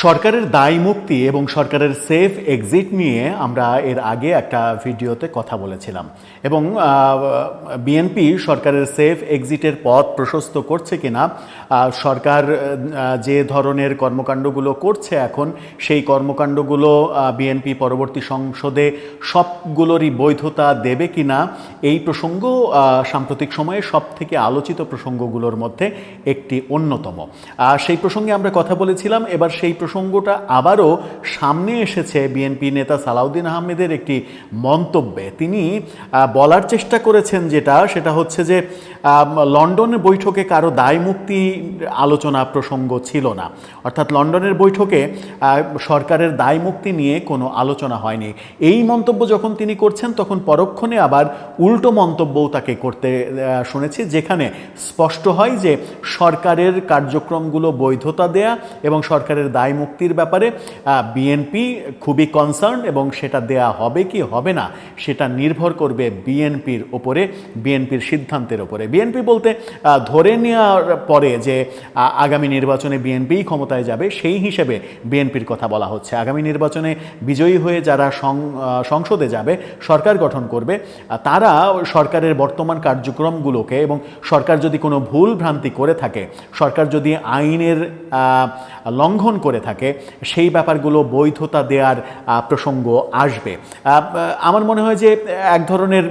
সরকারের দায় মুক্তি এবং সরকারের সেফ এক্সিট নিয়ে আমরা এর আগে একটা ভিডিওতে কথা বলেছিলাম এবং বিএনপি সরকারের সেফ এক্সিটের পথ প্রশস্ত করছে কিনা, সরকার যে ধরনের কর্মকাণ্ডগুলো করছে এখন সেই কর্মকাণ্ডগুলো বিএনপি পরবর্তী সংসদে সবগুলোরই বৈধতা দেবে কিনা, এই প্রসঙ্গ সাম্প্রতিক সময়ে সবথেকে আলোচিত প্রসঙ্গগুলোর মধ্যে একটি অন্যতম। সেই প্রসঙ্গে আমরা কথা বলেছিলাম। এবার সেই প্রসঙ্গটা আবারও সামনে এসেছে বিএনপি নেতা সালাউদ্দিন আহমেদের একটি মন্তব্যে। তিনি বলার চেষ্টা করেছেন সেটা হচ্ছে যে লন্ডনের বৈঠকে কারো দায় মুক্তি আলোচনা প্রসঙ্গ ছিল না, অর্থাৎ লন্ডনের বৈঠকে সরকারের দায় মুক্তি নিয়ে কোনো আলোচনা হয়নি। এই মন্তব্য যখন তিনি করছেন তখন পরক্ষণে আবার উল্টো মন্তব্যও তাকে করতে শুনেছি, যেখানে স্পষ্ট হয় যে সরকারের কার্যক্রমগুলো বৈধতা দেয়া এবং সরকারের দায় মুক্তির ব্যাপারে বিএনপি খুবই কনসার্ন এবং সেটা দেয়া হবে কি হবে না সেটা নির্ভর করবে বিএনপির ওপরে, বিএনপির সিদ্ধান্তের ওপরে। বিএনপি বলতে ধরে নেওয়ার পরে যে আগামী নির্বাচনে বিএনপিই ক্ষমতায় যাবে সেই হিসেবে বিএনপির কথা বলা হচ্ছে। আগামী নির্বাচনে বিজয়ী হয়ে যারা সংসদে যাবে, সরকার গঠন করবে, তারা সরকারের বর্তমান কার্যক্রমগুলোকে এবং সরকার যদি কোনো ভুল ভ্রান্তি করে থাকে, সরকার যদি আইনের লঙ্ঘন করে থাকে, সেই ব্যাপারগুলো বৈধতা দেওয়ার প্রসঙ্গ আসবে। আমার মনে হয় যে এক ধরনের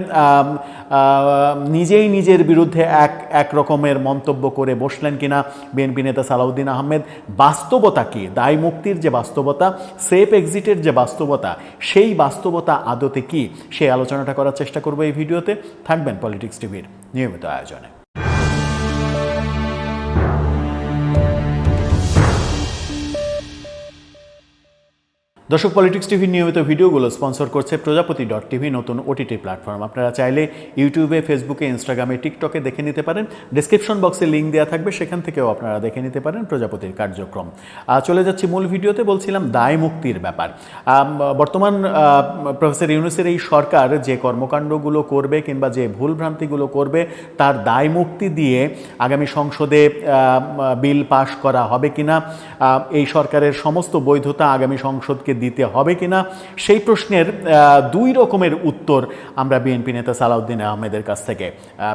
নিজেই নিজের বিরুদ্ধে এক রকমের মন্তব্য করে বসলেন কিনা বিএনপি নেতা সালাউদ্দিন আহমেদ। বাস্তবতা কি, দায় মুক্তির যে বাস্তবতা, সেফ এক্সিটের যে বাস্তবতা, সেই বাস্তবতা আদতে কি, সেই আলোচনাটা করার চেষ্টা করবো এই ভিডিওতে। থাকবেন পলিটিক্স টিভির নিয়মিত আয়োজনে। দর্শক, পলিটিক্স টিভির নিয়মিত ভিডিওগুলো স্পন্সর করছে প্রজাপতি.টিভি, নতুন ওটিটি প্ল্যাটফর্ম। আপনারা চাইলে ইউটিউবে, ফেসবুকে, ইনস্টাগ্রামে, টিকটকে দেখে নিতে পারেন। ডেসক্রিপশন বক্সে লিঙ্ক দেওয়া থাকবে, সেখান থেকেও আপনারা দেখে নিতে পারেন প্রজাপতির কার্যক্রম। চলে যাচ্ছি মূল ভিডিওতে। বলছিলাম দায় মুক্তির ব্যাপার। বর্তমান প্রফেসর ইউনূসের এই সরকার যে কর্মকাণ্ডগুলো করবে কিংবা যে ভুলভ্রান্তিগুলো করবে তার দায় মুক্তি দিয়ে আগামী সংসদে বিল পাশ করা হবে কিনা, এই সরকারের সমস্ত বৈধতা আগামী সংসদকে দিতে হবে কিনা, সেই প্রশ্নের দুই রকমের উত্তর আমরা বিএনপি নেতা সালাউদ্দিন আহমেদের কাছ থেকে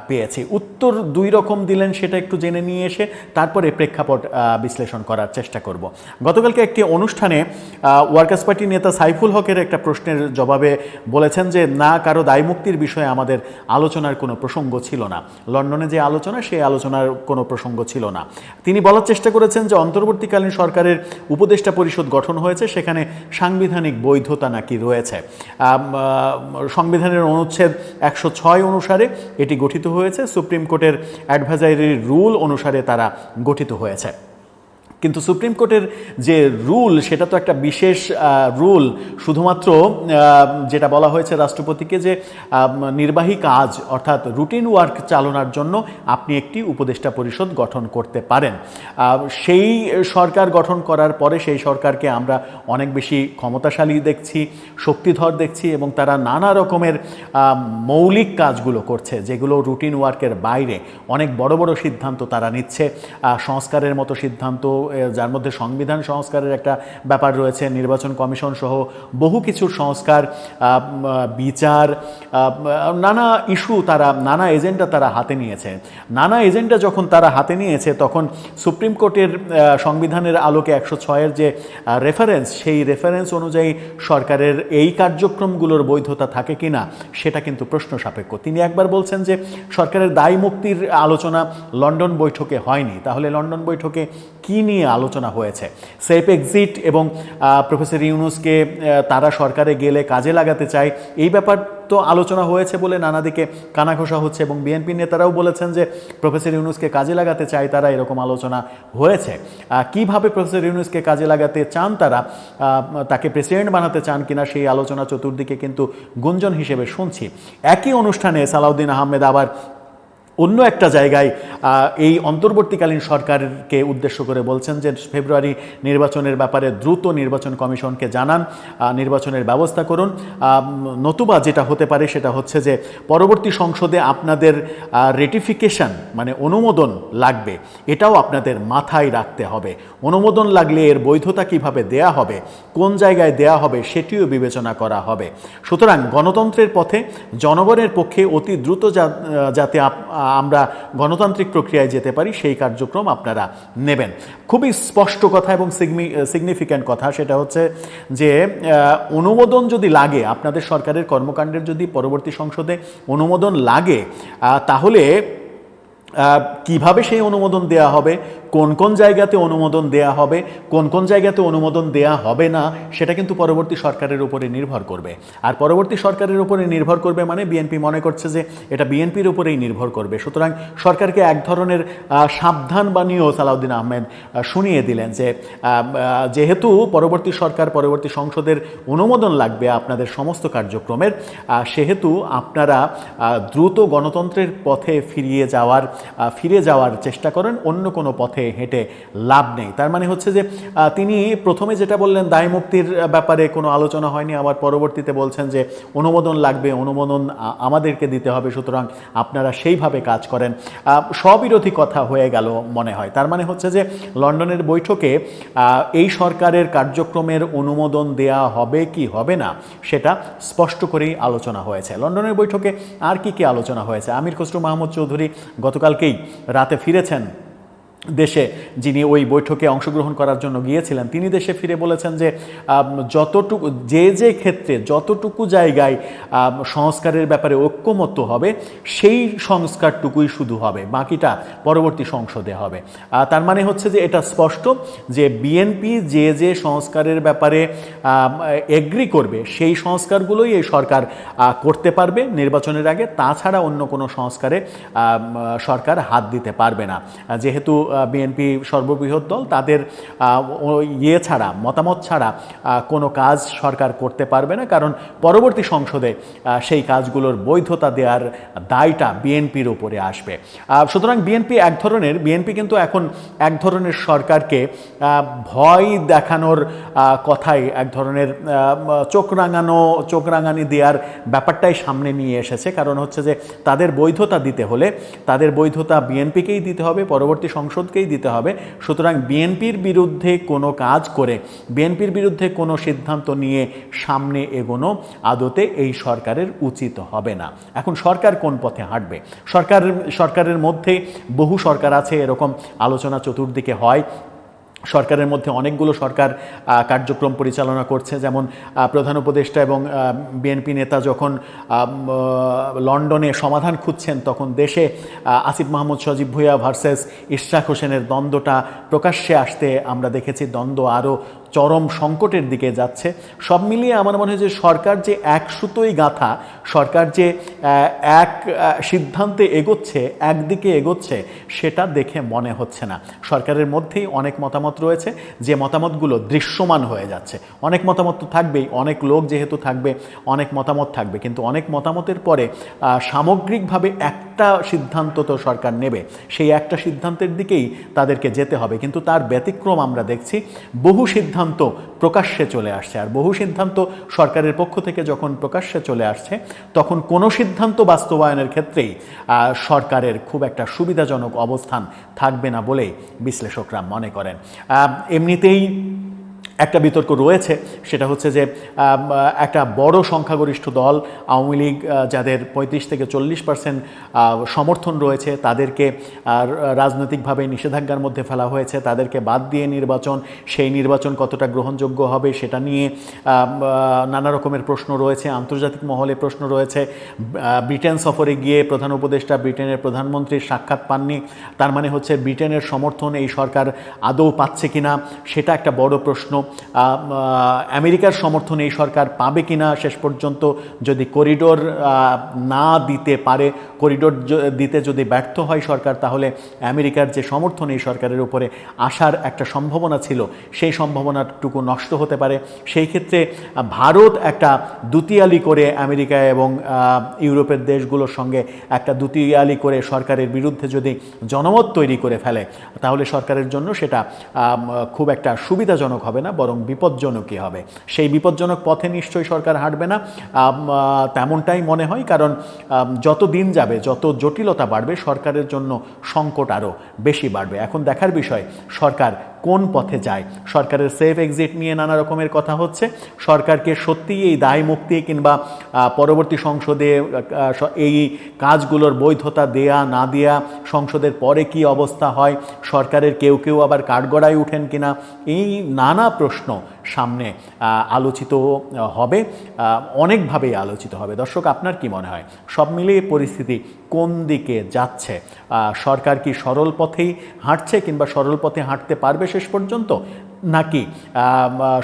পেয়েছি। উত্তর দুই রকম দিলেন সেটা একটু জেনে নিয়ে এসে তারপরে প্রেক্ষাপট বিশ্লেষণ করার চেষ্টা করব। গতকালকে একটি অনুষ্ঠানে ওয়ার্কার্স পার্টির নেতা সাইফুল হকের একটা প্রশ্নের জবাবে বলেছেন যে না, কারো দায় মুক্তির বিষয়ে আমাদের আলোচনার কোনো প্রসঙ্গ ছিল না। লন্ডনে যে আলোচনা, সেই আলোচনার কোনো প্রসঙ্গ ছিল না। তিনি বলার চেষ্টা করেছেন যে অন্তর্বর্তীকালীন সরকারের উপদেষ্টা পরিষদ গঠন হয়েছে, সেখানে সাংবিধানিক বৈধতা নাকি রয়েছে। সংবিধানের অনুচ্ছেদ 106 অনুসারে এটি গঠিত হয়েছে, সুপ্রিম কোর্টের অ্যাডভাইজারি রুল অনুসারে তারা গঠিত হয়েছে। কিন্তু সুপ্রিম কোর্টের যে রুল, সেটা তো একটা বিশেষ রুল। শুধুমাত্র যেটা বলা হয়েছে রাষ্ট্রপতিকে যে নির্বাহী কাজ অর্থাৎ রুটিন ওয়ার্ক চালনার জন্য আপনি একটি উপদেষ্টা পরিষদ গঠন করতে পারেন। সেই সরকার গঠন করার পরে সেই সরকারকে আমরা অনেক বেশি ক্ষমতাশালী দেখছি, শক্তিধর দেখছি এবং তারা নানা রকমের মৌলিক কাজগুলো করছে যেগুলো রুটিন ওয়ার্কের বাইরে। অনেক বড় বড় সিদ্ধান্ত তারা নিচ্ছে, সংস্কারের মতো সিদ্ধান্ত, যার মধ্যে সংবিধান সংস্কারের একটা ব্যাপার রয়েছে, নির্বাচন কমিশন সহ বহু কিছুর সংস্কার, বিচার, নানা ইস্যু তারা, নানা এজেন্ডা তারা হাতে নিয়েছে। নানা এজেন্ডা যখন তারা হাতে নিয়েছে তখন সুপ্রিম কোর্টের সংবিধানের আলোকে 106-এর যে রেফারেন্স, সেই রেফারেন্স অনুযায়ী সরকারের এই কার্যক্রমগুলোর বৈধতা থাকে কিনা সেটা কিন্তু প্রশ্ন সাপেক্ষ। তিনি একবার বলছেন যে সরকারের দায় মুক্তির আলোচনা লন্ডন বৈঠকে হয়নি। তাহলে লন্ডন বৈঠকে কি নিয়ে আলোচনা হয়েছে? সেফ এক্সিট এবং প্রফেসর ইউনূসকে তারা সরকারে গেলে কাজে লাগাতে চায়, এই ব্যাপার তো আলোচনা হয়েছে বলে নানা দিকে কানাঘোষা হচ্ছে এবং বিএনপি নেতারাও বলেছেন যে প্রফেসর ইউনূসকে কাজে লাগাতে চায় তারা, এরকম আলোচনা হয়েছে। কিভাবে প্রফেসর ইউনূসকে কাজে লাগাতে চান তারা, তাকে প্রেসিডেন্ট বানাতে চান কিনা, সেই আলোচনা চতুর্দিকে কিন্তু গুঞ্জন হিসেবে শুনছি। একই অনুষ্ঠানে সালাউদ্দিন আহমেদ আবার অন্য একটা জায়গায় এই অন্তর্বর্তীকালীন সরকারকে উদ্দেশ্য করে বলছেন যে ফেব্রুয়ারি নির্বাচনের ব্যাপারে দ্রুত নির্বাচন কমিশনকে জানান, নির্বাচনের ব্যবস্থা করুন। নতুবা যেটা হতে পারে সেটা হচ্ছে যে পরবর্তী সংসদে আপনাদের রেটিফিকেশন মানে অনুমোদন লাগবে, এটাও আপনাদের মাথায় রাখতে হবে। অনুমোদন লাগলে এর বৈধতা কিভাবে দেয়া হবে, কোন জায়গায় দেয়া হবে সেটিও বিবেচনা করা হবে। সুতরাং গণতন্ত্রের পথে জনগণের পক্ষে অতি দ্রুত যাতে আমরা গণতান্ত্রিক প্রক্রিয়ায় যেতে পারি সেই কার্যক্রম আপনারা নেবেন। খুবই স্পষ্ট কথা এবং সিগনিফিক্যান্ট কথা, সেটা হচ্ছে যে অনুমোদন যদি লাগে, আপনাদের সরকারের কর্মকাণ্ডের যদি পরবর্তী সংসদে অনুমোদন লাগে, তাহলে কিভাবে সেই অনুমোদন দেয়া হবে, কোন কোন জায়গাতে অনুমোদন দেয়া হবে, কোন কোন জায়গাতে অনুমোদন দেয়া হবে না, সেটা কিন্তু পরবর্তী সরকারের উপরে নির্ভর করবে। আর পরবর্তী সরকারের উপরে নির্ভর করবে মানে বিএনপি মনে করছে যে এটা বিএনপির উপরেই নির্ভর করবে। সুতরাং সরকারকে এক ধরনের সাবধান বাণীও সালাউদ্দিন আহমেদ শুনিয়ে দিলেন যে যেহেতু পরবর্তী সরকার পরবর্তী সংসদের অনুমোদন লাগবে আপনাদের সমস্ত কার্যক্রমের, সেহেতু আপনারা দ্রুত গণতন্ত্রের পথে ফিরে যাওয়ার চেষ্টা করেন, অন্য কোনো পথে হেঁটে লাভ নেই। তার মানে হচ্ছে যে তিনি প্রথমে যেটা বললেন দায় মুক্তির ব্যাপারে কোনো আলোচনা হয়নি, আবার পরবর্তীতে বলছেন যে অনুমোদন লাগবে, অনুমোদন আমাদেরকে দিতে হবে, সুতরাং আপনারা সেইভাবে কাজ করেন। স্ববিরোধী কথা হয়ে গেল মনে হয়। তার মানে হচ্ছে যে লন্ডনের বৈঠকে এই সরকারের কার্যক্রমের অনুমোদন দেয়া হবে কি হবে না সেটা স্পষ্ট করেই আলোচনা হয়েছে। লন্ডনের বৈঠকে আর কি কি আলোচনা হয়েছে? আমির খসরু মাহমুদ চৌধুরী গতকালকেই রাতে ফিরেছেন দেশে, যিনি ওই বৈঠকে অংশগ্রহণ করার জন্য গিয়েছিলেন। তিনি দেশে ফিরে বলেছেন যে যতটুকু যে ক্ষেত্রে যতটুকু জায়গায় সংস্কারের ব্যাপারে ঐক্যমত্য হবে সেই সংস্কারটুকুই শুধু হবে, বাকিটা পরবর্তী সংসদে হবে। তার মানে হচ্ছে যে এটা স্পষ্ট যে বিএনপি যে সংস্কারের ব্যাপারে এগ্রি করবে সেই সংস্কারগুলোই এই সরকার করতে পারবে নির্বাচনের আগে, তাছাড়া অন্য কোনো সংস্কারে সরকার হাত দিতে পারবে না। যেহেতু বিএনপি সর্ববৃহৎ দল, তাদের মতামত ছাড়া কোনো কাজ সরকার করতে পারবে না, কারণ পরবর্তী সংসদে সেই কাজগুলোর বৈধতা দেওয়ার দায়টা বিএনপির উপরে আসবে। সুতরাং বিএনপি কিন্তু এখন এক ধরনের সরকারকে ভয় দেখানোর কথাই, এক ধরনের চোখ রাঙানি দেওয়ার ব্যাপারটাই সামনে নিয়ে এসেছে। কারণ হচ্ছে যে তাদের বৈধতা দিতে হলে তাদের বৈধতা বিএনপিকেই দিতে হবে, পরবর্তী সংসদকেই দিতে হবে। সুতরাং বিএনপির বিরুদ্ধে কোনো কাজ করে, বিএনপির বিরুদ্ধে কোনো সিদ্ধান্ত নিয়ে সামনে এগোনো আদতে এই সরকারের উচিত হবে না। এখন সরকার কোন পথে হাঁটবে? সরকারের মধ্যে বহু সরকার আছে, এরকম আলোচনা চতুর্দিকে হয়। সরকারের মধ্যে অনেকগুলো সরকার কার্যক্রম পরিচালনা করছে, যেমন প্রধান উপদেষ্টা এবং বিএনপি নেতা যখন লন্ডনে সমাধান খুঁজছেন তখন দেশে আসিফ মাহমুদ সজীব ভুঁইয়া ভার্সেস ইশরাক হোসেনের দ্বন্দ্বটা প্রকাশ্যে আসতে আমরা দেখেছি। দ্বন্দ্ব আরও চরম সংকটের দিকে যাচ্ছে। সব মিলিয়ে আমার মনে হয় যে সরকার যে এক সুতোই গাঁথা, সরকার যে এক সিদ্ধান্তে এগোচ্ছে, একদিকে এগোচ্ছে, সেটা দেখে মনে হচ্ছে না। সরকারের মধ্যেই অনেক মতামত রয়েছে, যে মতামতগুলো দৃশ্যমান হয়ে যাচ্ছে। অনেক মতামত তো থাকবেই, অনেক লোক যেহেতু থাকবে অনেক মতামত থাকবে, কিন্তু অনেক মতামতের পরে সামগ্রিকভাবে একটা সিদ্ধান্ত তো সরকার নেবে, সেই একটা সিদ্ধান্তের দিকেই তাদেরকে যেতে হবে। কিন্তু তার ব্যতিক্রম আমরা দেখছি, বহু সিদ্ধান্ত প্রকাশ্যে চলে আসছে। আর বহু সিদ্ধান্ত সরকারের পক্ষ থেকে যখন প্রকাশ্যে চলে আসছে, তখন কোনো সিদ্ধান্ত বাস্তবায়নের ক্ষেত্রেই সরকারের খুব একটা সুবিধাজনক অবস্থান থাকবে না বলেই বিশ্লেষকরা মনে করেন। এমনিতেই একটা বিতর্ক রয়েছে, সেটা হচ্ছে যে একটা বড় সংখ্যাগরিষ্ঠ দল আওয়ামী লীগ, যাদের 35 থেকে 40% সমর্থন রয়েছে, তাদেরকে রাজনৈতিকভাবে নিষেধাজ্ঞার মধ্যে ফেলা হয়েছে। তাদেরকে বাদ দিয়ে সেই নির্বাচন কতটা গ্রহণযোগ্য হবে সেটা নিয়ে নানা রকমের প্রশ্ন রয়েছে, আন্তর্জাতিক মহলে প্রশ্ন রয়েছে। ব্রিটেন সফরে গিয়ে প্রধান উপদেষ্টা ব্রিটেনের প্রধানমন্ত্রীর সাক্ষাৎ পাননি, তার মানে হচ্ছে ব্রিটেনের সমর্থন এই সরকার আদৌ পাচ্ছে কিনা, সেটা একটা বড় প্রশ্ন। আমেরিকার সমর্থন এই সরকার পাবে কিনা শেষ পর্যন্ত, যদি করিডোর না দিতে পারে, করিডোর দিতে যদি ব্যর্থ হয় সরকার, তাহলে আমেরিকার যে সমর্থন এই সরকারের উপরে আসার একটা সম্ভাবনা ছিল, সেই সম্ভাবনাটুকু নষ্ট হতে পারে। সেই ক্ষেত্রে ভারত একটা দুতিয়ালি করে আমেরিকা এবং ইউরোপের দেশগুলোর সঙ্গে একটা দুতিয়ালি করে সরকারের বিরুদ্ধে যদি জনমত তৈরি করে ফেলে, তাহলে সরকারের জন্য সেটা খুব একটা সুবিধাজনক হবে না, বরং বিপজ্জনকই হবে। সেই বিপজ্জনক পথে নিশ্চয়ই সরকার হাঁটবে না, তেমনটাই মনে হয়। কারণ যত দিন যাবে, যত জটিলতা বাড়বে, সরকারের জন্য সংকট আরও বেশি বাড়বে। এখন দেখার বিষয় সরকার কোন পথে যায়। সরকারের সেফ এক্সিট নিয়ে নানা রকমের কথা হচ্ছে। সরকারকে সত্যিই এই দায় মুক্তি কিংবা পরবর্তী সংসদে এই কাজগুলোর বৈধতা দেয়া না দেয়া, সংসদের পরে কি অবস্থা হয়, সরকারের কেউ কেউ আবার কাঠগড়ায় উঠেন কিনা, এই নানা প্রশ্ন সামনে আলোচিত হবে, অনেকভাবেই আলোচিত হবে। দর্শক, আপনার কি মনে হয় সব মিলিয়ে পরিস্থিতি কোন দিকে যাচ্ছে? সরকার কি সরল পথেই হাঁটছে কিংবা সরল পথে হাঁটতে পারবে শেষ পর্যন্ত, নাকি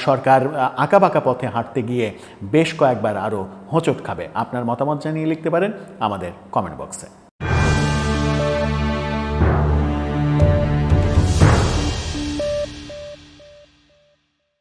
সরকার আঁকাবাঁকা পথে হাঁটতে গিয়ে বেশ কয়েকবার আরও হোঁচট খাবে? আপনার মতামত জানিয়ে লিখতে পারেন আমাদের কমেন্ট বক্সে।